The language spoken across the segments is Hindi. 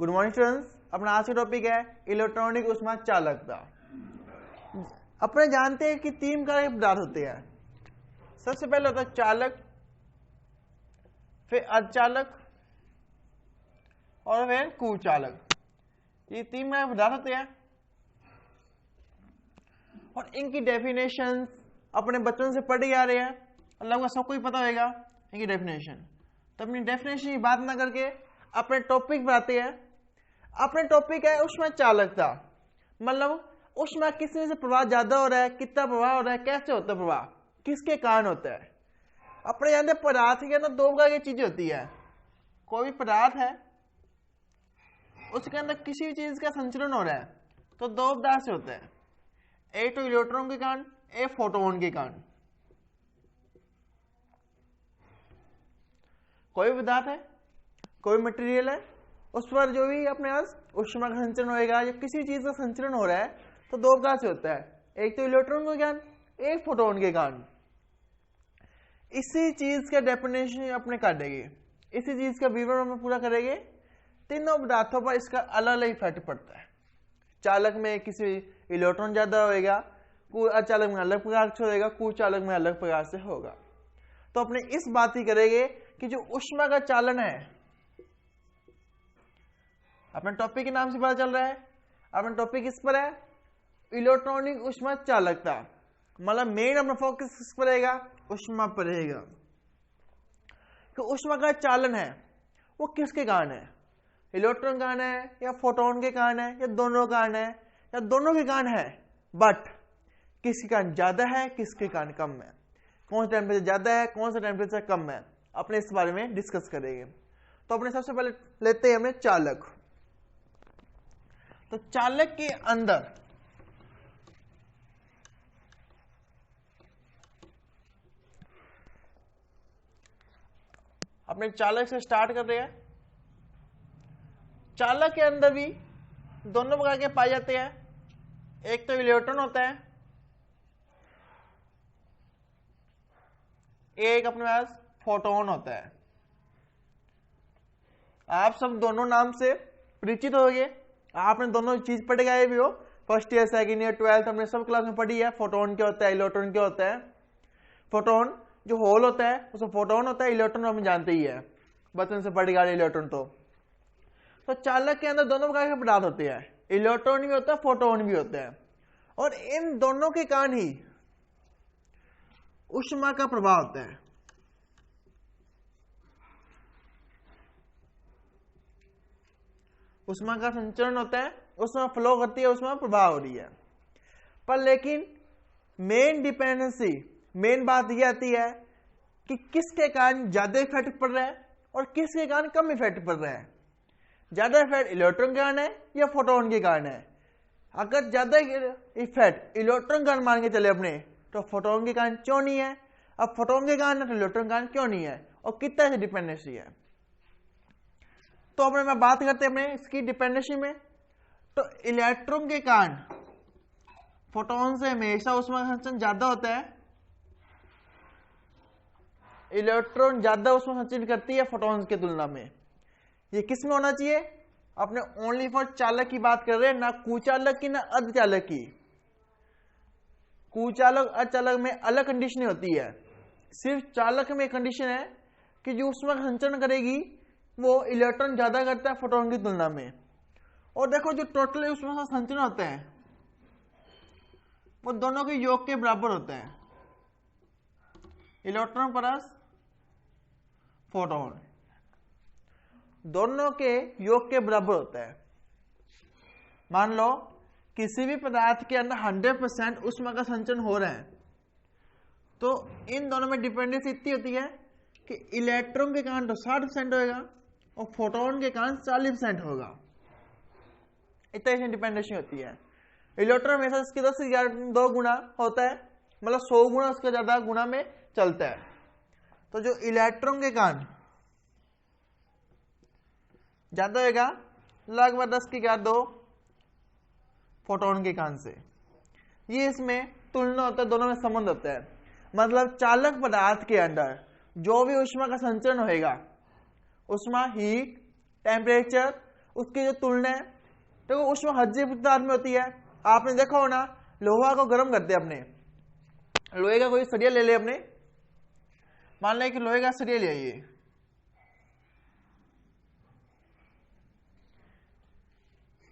Good morning students. अपना आज का टॉपिक है इलेक्ट्रॉनिक ऊष्मा चालकता। अपने जानते हैं कि तीन प्रकार के पदार्थ होते हैं। सबसे पहले होता है चालक, फिर अर्धचालक और फिर कुचालक। ये तीन प्रकार के पदार्थ होते हैं और इनकी डेफिनेशन अपने बच्चों से पढ़े आ रहे हैं और लगभग सबको ही पता होगा इनकी डेफिनेशन। तो अपनी डेफिनेशन की बात ना करके अपने टॉपिक पर आते हैं। अपने टॉपिक है ऊष्मा चालकता, मतलब ऊष्मा किस से प्रवाह ज्यादा हो रहा है, कितना प्रवाह हो रहा है, कैसे होता है प्रवाह, किसके कारण होता है। अपने जानते पदार्थ के अंदर दो प्रकार की चीजें होती है। कोई भी पदार्थ है उसके अंदर किसी भी चीज का संचरण हो रहा है तो दो पदार्थ से होता है, एक तो इलेक्ट्रॉन के कारण, एक फोटोन के कारण। कोई पदार्थ है, कोई मटेरियल है, उस पर जो भी अपने पास ऊष्मा का संचरण होएगा या किसी चीज का संचरण हो रहा है तो दो प्रकार से होता है, एक तो इलेक्ट्रॉन के कारण, एक फोटोन के कारण। इसी चीज का डेफिनेशन अपने कर देंगे, इसी चीज का विवरण में पूरा करेंगे। तीनों पदार्थों पर इसका अलग अलग इफेक्ट पड़ता है। चालक में किसी इलेक्ट्रॉन ज्यादा होएगा, अर्धचालक में अलग प्रकार से होगा, कुचालक में अलग प्रकार से होगा। तो अपने इस बात ही करेंगे कि जो ऊष्मा का चालन है, अपने टॉपिक के नाम से पता चल रहा है, अपना टॉपिक किस पर है, इलेक्ट्रॉनिक ऊष्मा चालकता। मतलब मेन अपना फोकस किस पर रहेगा, ऊष्मा पर रहेगा। तो ऊष्मा का चालन है वो किसके कारण है, इलेक्ट्रॉन के कारण है या फोटोन के कारण है या दोनों कारण है या दोनों के कारण है, बट किसके कारण ज्यादा है, किसके कारण कम है, कौन सा टेम्परेचर ज्यादा है, कौन सा टेम्परेचर कम है, अपने इस बारे में डिस्कस करेंगे। तो अपने सबसे पहले लेते हैं हमने चालक। तो चालक के अंदर अपने चालक से स्टार्ट कर रहे हैं। चालक के अंदर भी दोनों प्रकार के पाए जाते हैं, एक तो इलेक्ट्रॉन होता है, एक अपने पास फोटोन होता है। आप सब दोनों नाम से परिचित होंगे, आपने दोनों चीज पढ़ गए भी हो, first year, second year, 12th हमने सब क्लास में पढ़ी है। फोटोन क्या होता है, इलेक्ट्रॉन क्या होता है। फोटोन जो होल होता है उसमें फोटोन होता है, इलेक्ट्रॉन हम जानते ही है, बचपन से पढ़ गए इलेक्ट्रॉन। तो चालक के अंदर दोनों प्रकार के पदार्थ होते हैं, इलेक्ट्रॉन भी होता है, फोटोन भी होता है, और इन दोनों के कारण ही ऊष्मा का प्रभाव होता है। ऊष्मा का संचरण होता है, ऊष्मा फ्लो करती है, ऊष्मा प्रभाव हो रही है। पर लेकिन मेन डिपेंडेंसी, मेन बात यह आती है कि किसके कारण ज्यादा इफेक्ट पड़ रहा है और किसके कारण कम इफेक्ट पड़ रहा है। ज्यादा इफेक्ट इलेक्ट्रॉन के कारण है या फोटोन के कारण है। अगर ज्यादा इफेक्ट इलेक्ट्रॉन कारण मान के चले अपने, तो फोटोन के कारण क्यों नहीं है, अब फोटोन के कारण है तो इलेक्ट्रॉन के कारण क्यों नहीं है, और कितना से डिपेंडेंसी है। तो अपने मैं बात करते हैं अपने इसकी डिपेंडेंसी में। तो इलेक्ट्रॉन के कारण फोटोन से हमेशा ऊष्मा का संचरण ज्यादा होता है, इलेक्ट्रॉन ज्यादा ऊष्मा संचरित करती है फोटोन के तुलना में। ये किस में होना चाहिए, अपने ओनली फॉर चालक की बात कर रहे हैं, ना कुचालक की ना अर्धचालक की। कुचालक अर्धचालक में अलग कंडीशन होती है, सिर्फ चालक में कंडीशन है कि जो ऊष्मा का संचरण करेगी वो इलेक्ट्रॉन ज्यादा करता है फोटोन की तुलना में। और देखो जो टोटल ऊष्मा का संचरण होता है वो दोनों के योग के बराबर होता है, इलेक्ट्रॉन प्लस फोटोन दोनों के योग के बराबर होता है। मान लो किसी भी पदार्थ के अंदर 100% ऊष्मा का संचरण हो रहा है, तो इन दोनों में डिपेंडेंसी इतनी होती है कि इलेक्ट्रॉन के कारण तो 60% होगा और फोटोन के कारण 40% होगा। इतना डिपेंडेंसी होती है। इलेक्ट्रॉन हमेशा इसके 10 से 2 गुना होता है, मतलब 100 गुना उसका ज्यादा गुना में चलता है। तो जो इलेक्ट्रॉन के कारण ज्यादा होगा लगभग 10 की 2 फोटोन के कारण से, ये इसमें तुलना होता है, दोनों में संबंध होता है। मतलब चालक पदार्थ के अंदर जो भी ऊष्मा का संचरण होएगा, ऊष्मा हीट टेम्परेचर उसकी जो तुलना है तो उष्मा हज्य पदार्थ में होती है। आपने देखा हो ना, लोहा को गर्म करते हैं अपने, लोहे का कोई सरिया ले ले अपने, मान लें कि लोहे का सरिया ले आइए,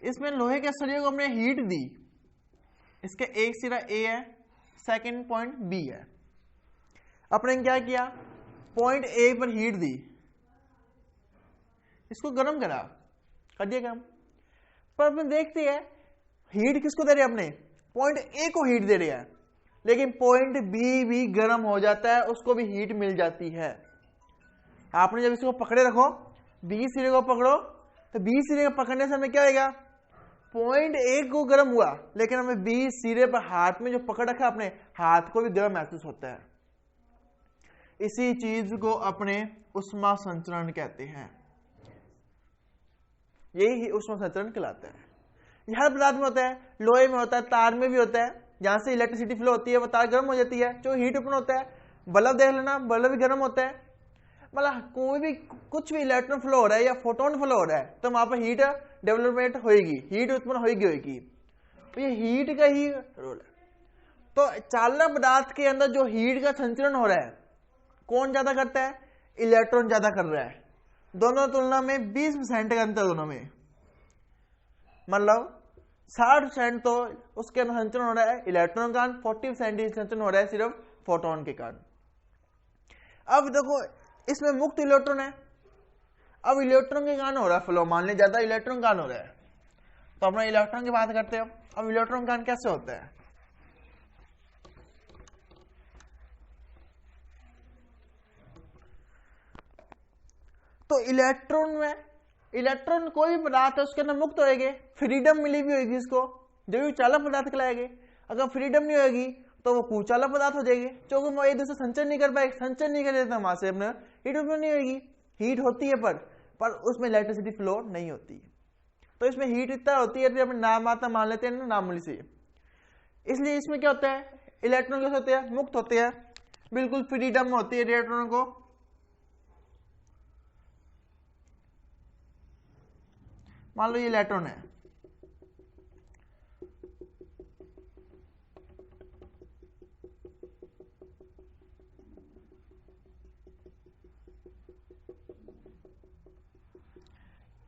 इसमें लोहे के सरिये को हमने हीट दी, इसके एक सिरा ए है, सेकंड पॉइंट बी है, अपने क्या किया, पॉइंट ए पर हीट दी, इसको गर्म करा, कर दिया गर्म। पर अपने देखते हैं हीट किसको दे रहे हैं, अपने पॉइंट ए को हीट दे रहे हैं, लेकिन पॉइंट बी भी गर्म हो जाता है, उसको भी हीट मिल जाती है। आपने जब इसको पकड़े रखो, बी सिरे को पकड़ो, तो बी सिरे को पकड़ने से हमें क्या होगा, पॉइंट ए को गर्म हुआ, लेकिन हमें बी सिरे पर हाथ में जो पकड़ रखा अपने हाथ को भी गर्म महसूस होता है। इसी चीज को अपने उष्मा संचरण कहते हैं, यही उष्मा संचरण कहलाता है। यह हर पदार्थ में होता है, लोहे में होता है, तार में भी होता है, जहां से इलेक्ट्रिसिटी फ्लो होती है वो तार गर्म हो जाती है, जो हीट उत्पन्न होता है। बल्ब देख लेना, बल्ब भी गर्म होता है, मतलब कोई भी कुछ भी इलेक्ट्रॉन फ्लो हो रहा है या फोटोन फ्लो हो रहा है तो वहां पर हीट डेवलपमेंट होगी, हीट उत्पन्न होगी, तो ये हीट का ही रोल है। तो चालक पदार्थ के अंदर जो हीट का संचरण हो रहा है, कौन ज्यादा करता है, इलेक्ट्रॉन ज्यादा कर रहा है, दोनों तुलना में 20% का अंतर दोनों में, मतलब 60% तो उसके अंदर संचरण हो रहा है इलेक्ट्रॉन का, 40% संचरण हो रहा है सिर्फ फोटोन के कारण। अब देखो इसमें मुक्त इलेक्ट्रॉन है, अब इलेक्ट्रॉन के कारण हो रहा है फ्लो, मान लीजिए ज्यादा इलेक्ट्रॉन कारण हो रहा है, तो अपना इलेक्ट्रॉन की बात करते हैं। अब इलेक्ट्रॉन कारण कैसे होता है, तो इलेक्ट्रॉन में, इलेक्ट्रॉन कोई भी पदार्थ है उसके अंदर मुक्त होएंगे, फ्रीडम मिली भी होगी इसको, जो भी चालक पदार्थ कहलाएंगे। अगर फ्रीडम नहीं होगी तो वो कुचालक पदार्थ हो जाएगी, क्योंकि वो एक दूसरे संचरण नहीं कर पाए, संचरण नहीं कर देते वहां से अपने हीट उत्पन्न नहीं होगी, हीट होती है पर उसमें इलेक्ट्रिसिटी फ्लो नहीं होती है, तो इसमें हीट इतना होती है तो अपने नाम आता मान लेते हैं ना, नामूली से। इसलिए इसमें क्या होता है, इलेक्ट्रॉन कैसे होते हैं, मुक्त होते हैं, बिल्कुल फ्रीडम होती है इलेक्ट्रॉन को। मान लो ये इलेक्ट्रॉन है,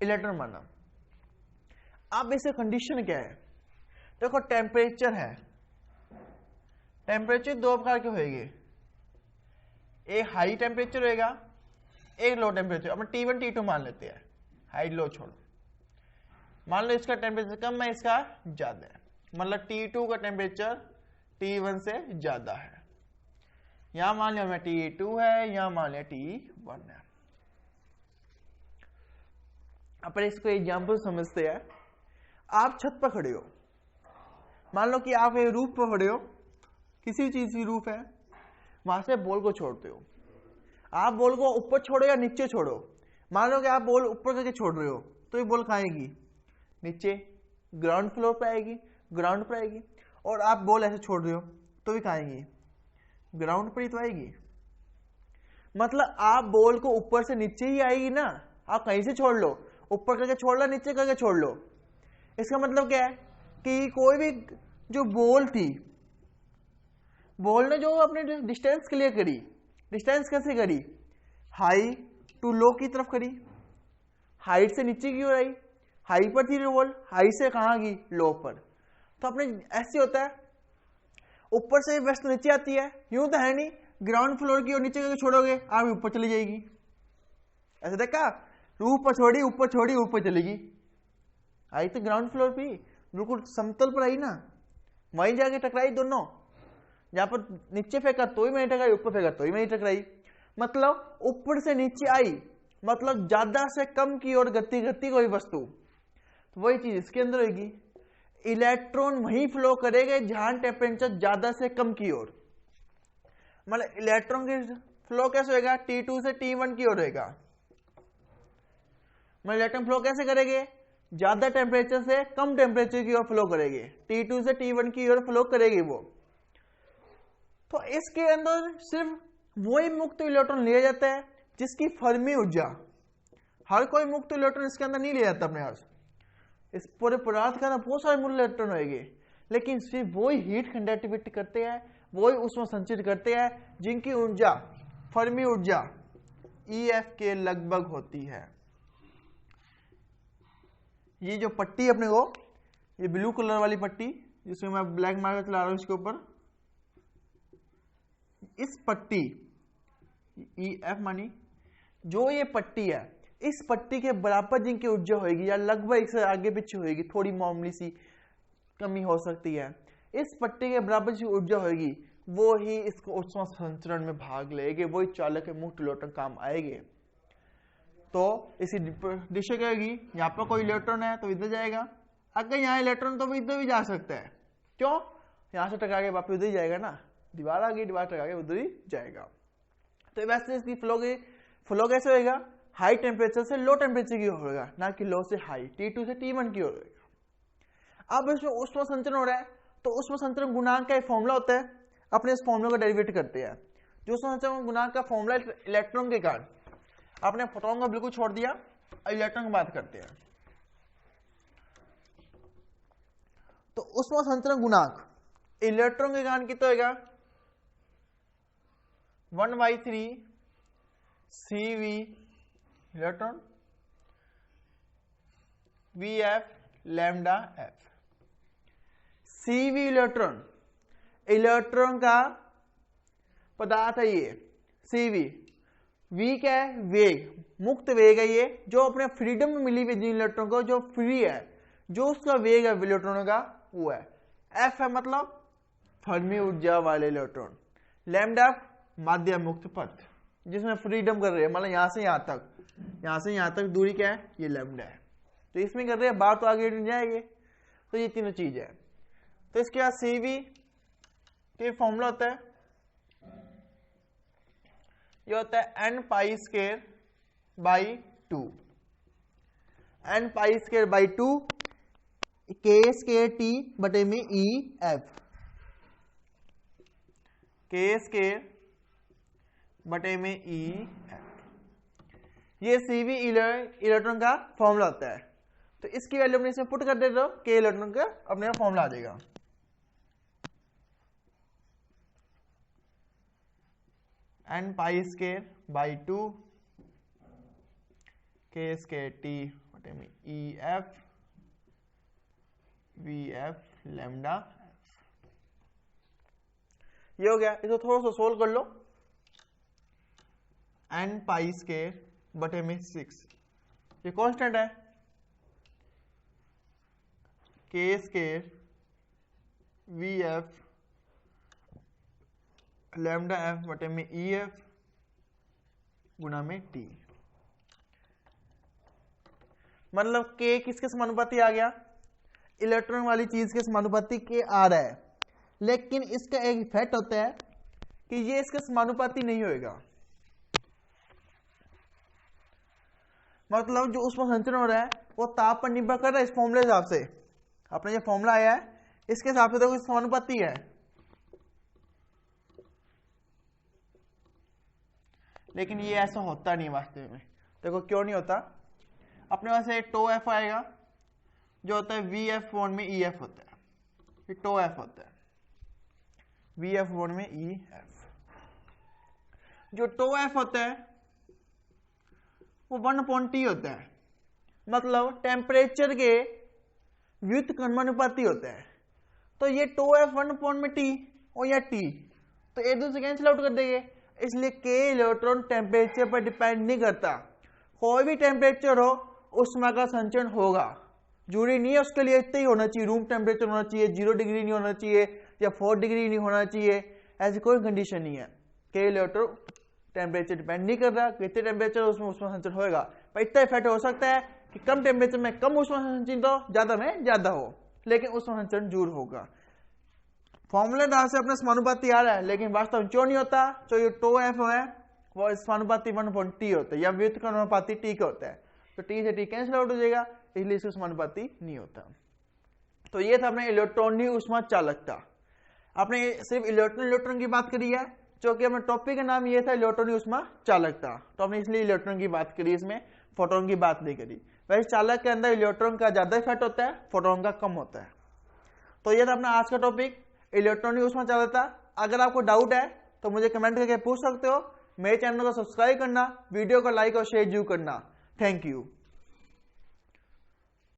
इलेक्ट्रॉन माना। अब इसे कंडीशन क्या है, देखो टेम्परेचर है, टेम्परेचर दो प्रकार के होएंगे, एक हाई टेम्परेचर होएगा, एक लो टेम्परेचर। अब T1 T2 मान लेते हैं, हाई लो छोड़ो, मान लो इसका टेम्परेचर कम है, इसका ज्यादा है, मतलब T2 का टेम्परेचर T1 से ज्यादा है। यहां मान लिया हमें T2 है, यहां मान लिया T1 है। अपन इसको एग्जाम्पल समझते हैं। आप छत पर खड़े हो, मान लो कि आप एक रूफ पर खड़े हो, किसी चीज की रूफ है, वहां से बॉल को छोड़ते हो। आप बॉल को ऊपर छोड़ो या नीचे छोड़ो, मान लो कि आप बॉल ऊपर करके छोड़ रहे हो तो ये बॉल कहाँ आएगी, नीचे ग्राउंड फ्लोर पे आएगी, ग्राउंड पर आएगी। और आप बॉल ऐसे छोड़ रहे हो तो भी कहाँ आएगी, ग्राउंड पर ही तो आएगी। मतलब आप बॉल को ऊपर से नीचे ही आएगी ना, आप कहीं से छोड़ लो, ऊपर करके छोड़ लो, नीचे करके छोड़ लो। इसका मतलब क्या है कि कोई भी जो बॉल थी, बॉल ने जो अपने डिस्टेंस क्लियर करी, डिस्टेंस कैसे करी, हाई टू लो की तरफ करी, हाइट से नीचे की ओर आई, हाई पर थी बॉल, हाई से कहाँ गई, लो पर। तो अपने ऐसे होता है, ऊपर से वेस्ट नीचे आती है, यूं तो है नहीं, ग्राउंड फ्लोर की ओर नीचे करके छोड़ोगे आप ऊपर चली जाएगी। ऐसे देखा, रूफ पर छोड़ी, ऊपर छोड़ी, ऊपर चलेगी, आई तो ग्राउंड फ्लोर पे, बिल्कुल समतल पर आई ना, वहीं जाके टकराई दोनों, जहां पर नीचे फेंका तो ही मैं टकराई, ऊपर फेंका तो ही मैं टकराई। मतलब ऊपर से नीचे आई, मतलब ज्यादा से कम की ओर गति करती कोई वस्तु, तो वही चीज इसके अंदर होगी। इलेक्ट्रॉन वहीं फ्लो करेगा जहां टेम्परेचर ज्यादा से कम की ओर, मतलब इलेक्ट्रॉन की फ्लो कैसे होगा, T2 से T1 की ओर होगा। मतलब इलेक्ट्रॉन फ्लो कैसे करेंगे, ज्यादा टेम्परेचर से कम टेम्परेचर की ओर फ्लो करेंगे, T2 से T1 की ओर फ्लो करेगी वो। तो इसके अंदर सिर्फ वही मुक्त इलेक्ट्रॉन लिया जाता है जिसकी फर्मी ऊर्जा हर कोई मुक्त इलेक्ट्रॉन इसके अंदर नहीं ले जाता अपने पास, इस पूरे पदार्थ के अंदर बहुत सारे मुक्त इलेक्ट्रॉन होंगे, लेकिन सिर्फ वही हीट कंडक्टिविटी करते हैं, वही ऊष्मा संचित करते हैं जिनकी ऊर्जा फर्मी ऊर्जा EF के लगभग होती है। ये जो पट्टी अपने को, ये ब्लू कलर वाली पट्टी जिसमें मैं ब्लैक मार्कर चला रहा हूं इसके ऊपर, इस पट्टी EF मानी जो ये पट्टी है, इस पट्टी के बराबर जिनकी ऊर्जा होगी या लगभग इससे आगे पीछे होगी, थोड़ी मामूली सी कमी हो सकती है, इस पट्टी के बराबर जो ऊर्जा होगी वो ही इसको ऊष्मा संचरण में भाग लेगी, वही चालक के मुक्त इलेक्ट्रॉन काम आएंगे। तो इसी दिशा क्या होगी, यहाँ पर कोई इलेक्ट्रॉन है तो इधर जाएगा, अगर यहाँ इलेक्ट्रॉन तो इधर भी जा सकता है, क्यों, यहाँ से टकरा के वापस उधर ही जाएगा ना, दीवार आ गई, दीवार टकरा के उधर ही जाएगा। तो वैसे इसकी फ्लो कैसे होगा, हाई टेम्परेचर से लो टेम्परेचर की ओर होगा, ना कि लो से हाई, T2 से T1 की ओर होगा। अब इसमें ऊष्मा संचरण हो रहा है, तो ऊष्मा संचरण गुणांक का एक फॉर्मूला होता है, अपने इस फॉर्मूला का डेरिवेट करते हैं। जो ऊष्मा संचरण गुणांक का फॉर्मूला इलेक्ट्रॉन के कारण, आपने फोटोन को बिल्कुल छोड़ दिया, इलेक्ट्रॉन की बात करते हैं। तो ऊष्मा संचरण गुणांक इलेक्ट्रॉन के कारण कितना होगा, 1/3 CV electron VF lambda F। CV electron, electron का पदार्थ है ये CV। V क्या है, वेग, मुक्त वेग है ये, जो अपने फ्रीडम में मिली हुई जिन इलेक्ट्रॉन को, जो फ्री है, जो उसका वेग है इलेक्ट्रॉनों का वो है। F है मतलब फर्मी ऊर्जा वाले इलेक्ट्रॉन, लैम्डा माध्यम मुक्त पथ जिसमें फ्रीडम कर रहे हैं, मतलब यहां से यहां तक, यहां से यहां तक दूरी क्या है, ये लैम्डा है, तो इसमें कर रहे हैं, बात तो आगे नहीं जाएगी। तो ये तीनों चीज है। तो इसके बाद CV के फॉर्मूला होता है, ये होता है n π² n π² K² बटे में EF, K² बटे में EF, ये CV इलेक्ट्रॉन का फॉर्मूला होता है। तो इसकी वैल्यू अपने इसमें पुट कर देते हो, K इलेक्ट्रॉन का अपने फॉर्मूला आ जाएगा। n π² K² बटे में EF VF लैम्डा F। ये हो गया, इसको थोड़ा सा सोल्व कर लो। n π² बटे में 6, ये कांस्टेंट है, K² VF लैम्डा F बटे में EF गुना में T, मतलब K किसके समानुपाती आ गया, इलेक्ट्रॉन वाली चीज के समानुपाती K आ रहा है, लेकिन इसका एक इफेक्ट होता है कि ये इसके समानुपाती नहीं होएगा, मतलब जो ऊष्मा संचरण हो रहा है वो ताप पर निर्भर कर रहा है। इस फॉर्मूले हिसाब से, अपने जो फॉर्मूला आया है इसके हिसाब से देखो समानुपाती है, लेकिन ये ऐसा होता नहीं वास्तव में। देखो क्यों नहीं होता, अपने पास एक τF आएगा जो होता है VF बॉन्ड में EF होता है, ये τF होता है, VF बॉन्ड में EF। जो τF होता है वो 1/T होता है, मतलब टेम्परेचर के व्युत्क्रमानुपाती होता है। तो ये τF 1/T और या T तो एक दूसरे कैंसिल आउट कर देंगे, इसलिए K इलेक्ट्रॉन टेम्परेचर पर डिपेंड नहीं करता, कोई भी टेम्परेचर हो ऊष्मा का संचरण होगा, जरूरी नहीं है उसके लिए इतना ही होना चाहिए, रूम टेम्परेचर होना चाहिए, 0 डिग्री नहीं होना चाहिए या 4 डिग्री नहीं होना चाहिए, ऐसी कोई कंडीशन नहीं है। K इलेक्ट्रॉन टेम्परेचर डिपेंड नहीं कर रहा, कितने टेम्परेचर उसमें ऊष्मा संचरण होगा, पर इतना इफेक्ट हो सकता है कि कम टेम्परेचर में कम ऊष्मा संचरण हो, ज्यादा में ज्यादा हो, लेकिन ऊष्मा संचरण जरूर होगा। फॉर्मूले दार से अपना समानुपाती आ रहा है, लेकिन वास्तव में क्यों नहीं होता, जो ये τF है वो समानुपाती 1/T होता है या व्युत्क्रमानुपाती T का होता है, तो T से T कैंसिल आउट हो जाएगा, इसलिए इसको समानुपाती नहीं होता। तो ये था अपने इलेक्ट्रॉनिक ऊष्मा चालकता। आपने सिर्फ इलेक्ट्रॉन की बात करी है, जो कि अपने टॉपिक का नाम ये था इलेक्ट्रॉनिक ऊष्मा चालकता, तो आपने इसलिए इलेक्ट्रॉन की बात करी इसमें फोटोन की बात नहीं करी। वैसे चालक के अंदर इलेक्ट्रॉन का ज्यादा इफेक्ट होता है, फोटोन का कम होता है। तो ये था अपना आज का टॉपिक, इलेक्ट्रॉन की ऊष्मा चालकता। अगर आपको डाउट है तो मुझे कमेंट करके पूछ सकते हो। मेरे चैनल को सब्सक्राइब करना, वीडियो को लाइक और शेयर जरूर करना। Thank you.